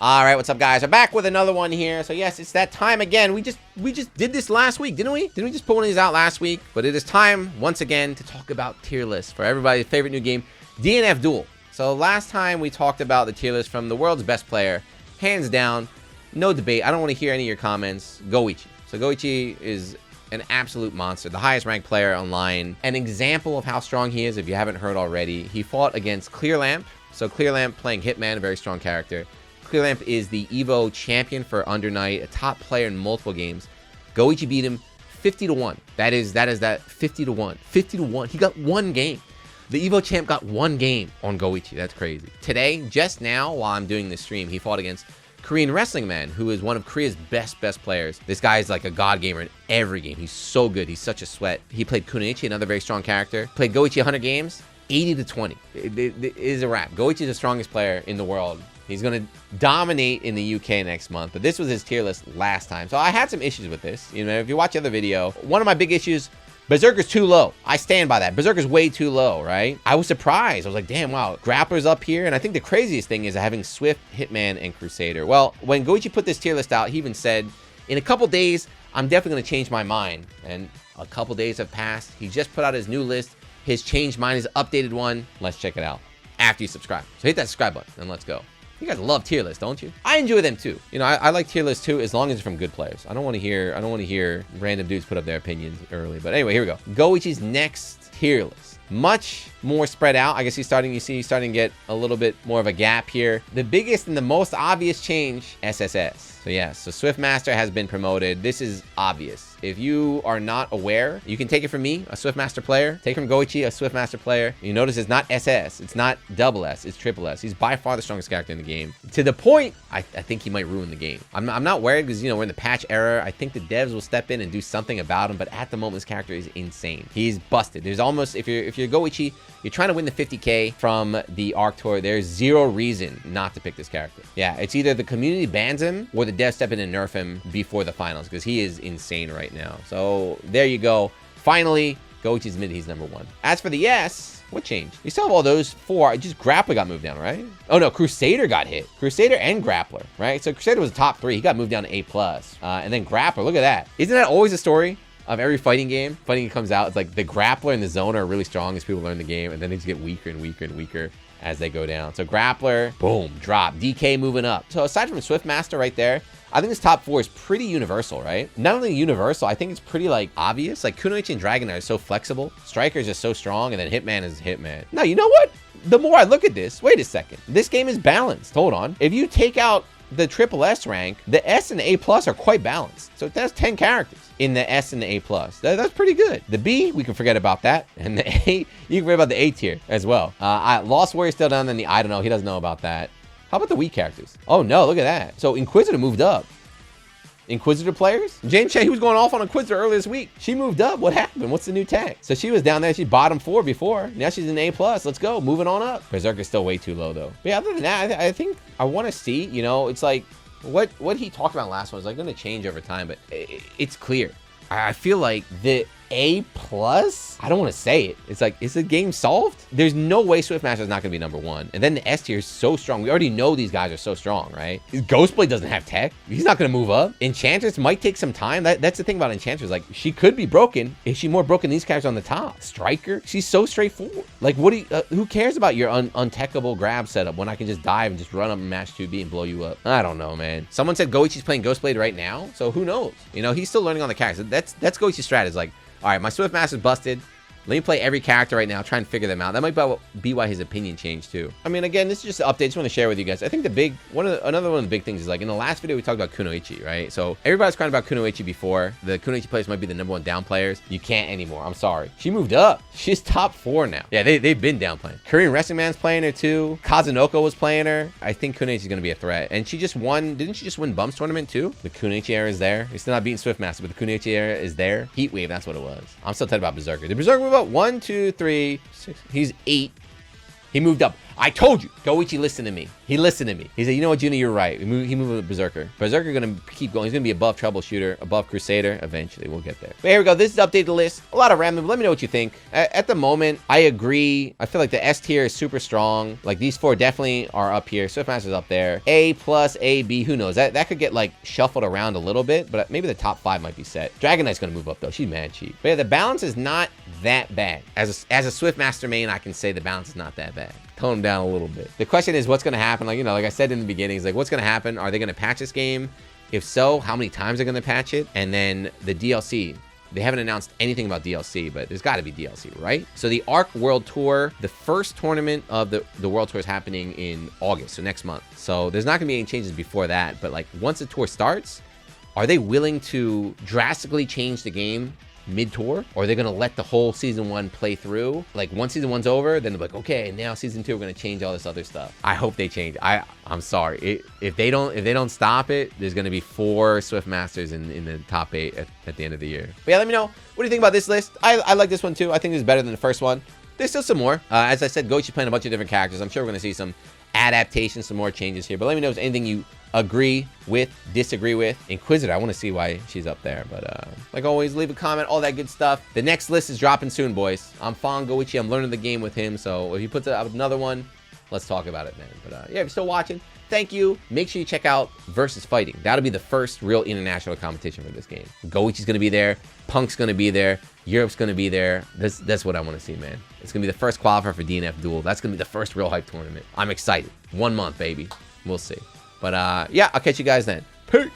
All right, what's up, guys? We're back with another one here. So yes, it's that time again. We just did this last week, didn't we? Didn't we just pull one of these out last week? But it is time once again to talk about tier lists for everybody's favorite new game, DNF Duel. So last time we talked about the tier list from the world's best player, hands down, no debate. I don't want to hear any of your comments. GEICO. So GEICO is an absolute monster, the highest ranked player online. An example of how strong he is, if you haven't heard already, he fought against Clearlamp. So Clearlamp playing Hitman, a very strong character. Clearlamp is the Evo champion for Undernight, a top player in multiple games. GEICO beat him 50-1. That is that 50-1. 50-1. He got one game. The Evo champ got one game on GEICO. That's crazy. Today, just now, while I'm doing this stream, he fought against Korean Wrestling Man, who is one of Korea's best players. This guy is like a god gamer in every game. He's so good. He's such a sweat. He played Coney, another very strong character. Played GEICO 100 games, 80-20. It is a wrap. GEICO is the strongest player in the world. He's going to dominate in the UK next month, but this was his tier list last time. So I had some issues with this. You know, if you watch the other video, one of my big issues, Berserker's too low. I stand by that. Berserker's way too low, right? I was surprised. I was like, damn, wow, Grappler's up here. And I think the craziest thing is having Swift, Hitman, and Crusader. Well, when GEICO put this tier list out, he even said, in a couple days, I'm definitely going to change my mind. And a couple days have passed. He just put out his new list. His changed mind is updated one. Let's check it out after you subscribe. So hit that subscribe button and let's go. You guys love tier lists, don't you? I enjoy them too. You know, I like tier lists too, as long as it's from good players. I don't want to hear random dudes put up their opinions early. But anyway, here we go. GEICO's next tier list. Much more spread out. I guess he's starting to get a little bit more of a gap here. The biggest and the most obvious change, SSS. So yeah, so Swiftmaster has been promoted. This is obvious. If you are not aware, you can take it from me, a Swiftmaster player. Take it from GEICO, a Swiftmaster player. You notice it's not SS. It's not double S. It's triple S. He's by far the strongest character in the game. To the point, I think he might ruin the game. I'm not worried because, you know, we're in the patch era. I think the devs will step in and do something about him. But at the moment, this character is insane. He's busted. There's almost, if you're GEICO, you're trying to win the 50K from the Arc Tour, there's zero reason not to pick this character. Yeah, it's either the community bans him or the devs step in and nerf him before the finals because he is insane right now. So there you go. Finally, GEICO's admitted he's number one. As for the S, what changed? You still have all those four. Just Grappler got moved down, right? Oh no, Crusader got hit. Crusader and Grappler, right? So Crusader was the top three. He got moved down to A+. And then Grappler, look at that. Isn't that always a story of every fighting game? Fighting game comes out, it's like the Grappler and the Zone are really strong as people learn the game, and then they just get weaker and weaker and weaker as they go down. So Grappler, boom, drop. DK moving up. So aside from Swiftmaster right there, I think this top four is pretty universal, right? Not only universal, I think it's pretty, like, obvious. Like, Kunoichi and Dragon are so flexible. Striker is just so strong, and then Hitman is Hitman. Now, you know what? The more I look at this, wait a second. This game is balanced. Hold on. If you take out the triple S rank, the S and the A+ are quite balanced. So that's 10 characters in the S and the A+. That's pretty good. The B, we can forget about that. And the A, you can forget about the A tier as well. Lost Warrior still down in the I don't know. He doesn't know about that. How about the weak characters? Oh no, look at that. So Inquisitor moved up. Inquisitor players? James Che, he was going off on Inquisitor earlier this week. She moved up. What happened? What's the new tag? So she was down there. She's bottom 4 before. Now she's in A+. Let's go. Moving on up. Berserker's still way too low though. But yeah, other than that, I think I want to see, you know, it's like what he talked about last one is like going to change over time, but it's clear. I feel like the A+, I don't want to say it. It's like, is the game solved? There's no way Swiftmaster is not going to be number one. And then the S tier is so strong. We already know these guys are so strong, right? Ghostblade doesn't have tech. He's not going to move up. Enchantress might take some time. That's the thing about Enchantress. Like, she could be broken. Is she more broken than these characters on the top? Striker, she's so straightforward. Like, what do you, who cares about your untechable grab setup when I can just dive and just run up and mash 2B and blow you up? I don't know, man. Someone said GEICO's playing Ghostblade right now. So who knows? You know, he's still learning on the characters. That's GEICO's strat is like, all right, my Swiftmaster's busted. Let me play every character right now, try and figure them out. That might be why his opinion changed too. I mean, again, this is just an update. Just want to share with you guys. I think another one of the big things is like in the last video we talked about Kunoichi, right? So everybody's crying about Kunoichi before. The Kunoichi players might be the #1 down players. You can't anymore. I'm sorry. She moved up. She's top 4 now. Yeah, they've been down playing. Korean Wrestling Man's playing her too. Kazunoko was playing her. I think Kunoichi's gonna be a threat. And she just won. Didn't she just win Bumps tournament too? The Kunoichi era is there. He's still not beating Swiftmaster, but the Kunoichi era is there. Heatwave, that's what it was. I'm still talking about Berserker. Did Berserker move up? 1, 2, 3, 6. He's 8. He moved up. I told you. Goichi listened to me. He listened to me. He said, you know what, Jiyuna, you're right. He moved with Berserker. Berserker going to keep going. He's going to be above Troubleshooter, above Crusader. Eventually, we'll get there. But here we go. This is updated list. A lot of random. Let me know what you think. At the moment, I agree. I feel like the S tier is super strong. Like, these 4 definitely are up here. Swiftmaster's up there. A plus, A, B. Who knows? That could get, like, shuffled around a little bit, but maybe the top 5 might be set. Dragon Knight's going to move up, though. She's mad cheap. But yeah, the balance is not that bad. As a Swiftmaster main, I can say the balance is not that bad. Tone them down a little bit. The question is, what's going to happen? Like, you know, like I said in the beginning, it's like, what's going to happen? Are they going to patch this game? If so, how many times are they going to patch it? And then the DLC. They haven't announced anything about DLC, but there's got to be DLC, right? So the ARC World Tour, the first tournament of the World Tour is happening in August, so next month. So there's not going to be any changes before that. But like, once the tour starts, are they willing to drastically change the game mid-tour, or are they gonna let the whole season 1 play through? Like, once season 1's over, then they're like, okay, now season 2 we're gonna change all this other stuff. I hope they change. I'm sorry, if they don't stop it, there's gonna be 4 Swiftmasters in the top 8 at the end of the year. But yeah, let me know, what do you think about this list? I like this one too. I think this is better than the first one. There's still some more. As I said, Goichi's playing a bunch of different characters. I'm sure we're gonna see some adaptations, some more changes here. But let me know if there's anything you agree with, disagree with. Inquisitor, I want to see why she's up there. But like always, leave a comment, all that good stuff. The next list is dropping soon, boys. I'm following Goichi. I'm learning the game with him. So if he puts out another one, let's talk about it, man. But yeah, if you're still watching, thank you. Make sure you check out Versus Fighting. That'll be the first real international competition for this game. Goichi's going to be there. Punk's going to be there. Europe's going to be there. That's what I want to see, man. It's going to be the first qualifier for DNF Duel. That's going to be the first real hype tournament. I'm excited. 1 month, baby. We'll see. But yeah, I'll catch you guys then. Peace.